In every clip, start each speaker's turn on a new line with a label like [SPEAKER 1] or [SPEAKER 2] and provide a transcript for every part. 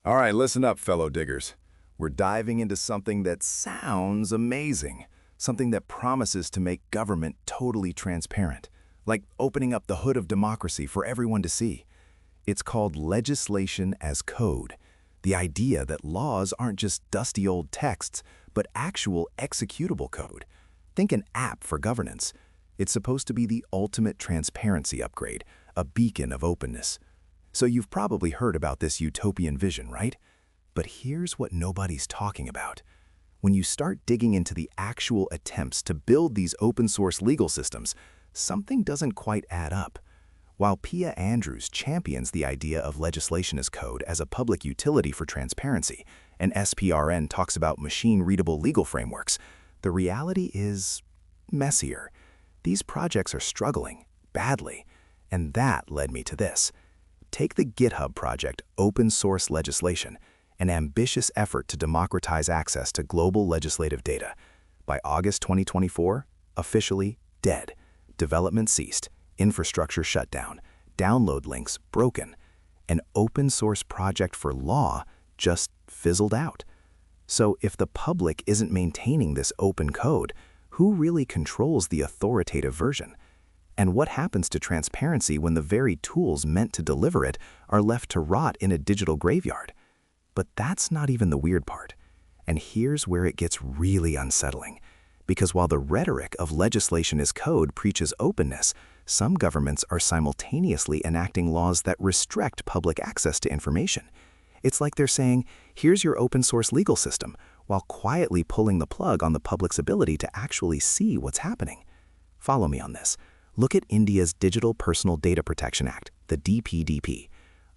[SPEAKER 1] All right, listen up, fellow diggers. We're diving into something that sounds amazing, something that promises to make government totally transparent, like opening up the hood of democracy for everyone to see. It's called legislation as code, the idea that laws aren't just dusty old texts, but actual executable code. Think an app for governance. It's supposed to be the ultimate transparency upgrade, a beacon of openness. So you've probably heard about this utopian vision, right? But here's what nobody's talking about. When you start digging into the actual attempts to build these open-source legal systems, something doesn't quite add up. While Pia Andrews champions the idea of legislation as code as a public utility for transparency, and SPRN talks about machine-readable legal frameworks, the reality is messier. These projects are struggling, badly, and that led me to this. Take the GitHub project Open Source Legislation, an ambitious effort to democratize access to global legislative data. By August 2024, officially dead. Development ceased, infrastructure shut down, download links broken. An open source project for law just fizzled out. So if the public isn't maintaining this open code, who really controls the authoritative version? And what happens to transparency when the very tools meant to deliver it are left to rot in a digital graveyard? But that's not even the weird part. And here's where it gets really unsettling. Because while the rhetoric of legislation as code preaches openness, some governments are simultaneously enacting laws that restrict public access to information. It's like they're saying, here's your open source legal system, while quietly pulling the plug on the public's ability to actually see what's happening. Follow me on this. Look at India's Digital Personal Data Protection Act, the DPDP.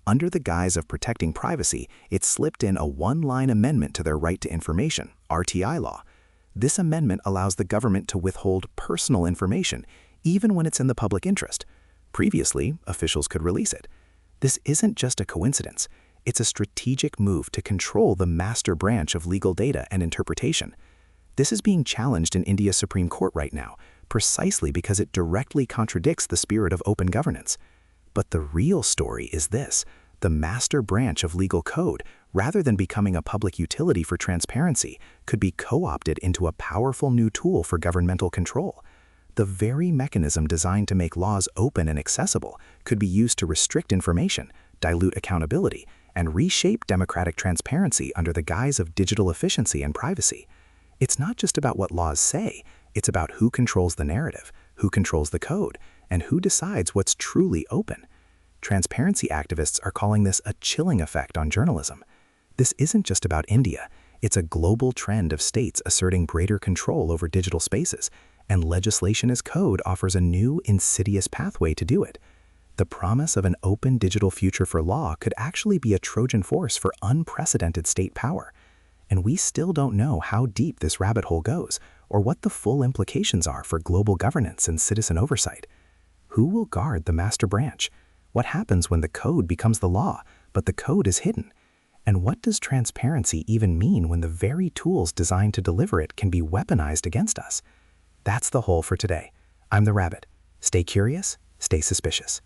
[SPEAKER 1] Under the guise of protecting privacy, it slipped in a one-line amendment to their Right to Information, RTI law. This amendment allows the government to withhold personal information, even when it's in the public interest. Previously, officials could release it. This isn't just a coincidence. It's a strategic move to control the master branch of legal data and interpretation. This is being challenged in India's Supreme Court right now, precisely because it directly contradicts the spirit of open governance. But the real story is this: the master branch of legal code, rather than becoming a public utility for transparency, could be co-opted into a powerful new tool for governmental control. The very mechanism designed to make laws open and accessible could be used to restrict information, dilute accountability, and reshape democratic transparency under the guise of digital efficiency and privacy. It's not just about what laws say, it's about who controls the narrative, who controls the code, and who decides what's truly open. Transparency activists are calling this a chilling effect on journalism. This isn't just about India. It's a global trend of states asserting greater control over digital spaces, and legislation as code offers a new, insidious pathway to do it. The promise of an open digital future for law could actually be a Trojan horse for unprecedented state power. And we still don't know how deep this rabbit hole goes, or what the full implications are for global governance and citizen oversight. Who will guard the master branch? What happens when the code becomes the law, but the code is hidden? And what does transparency even mean when the very tools designed to deliver it can be weaponized against us? That's the Hole for today. I'm the Rabbit. Stay curious, stay suspicious.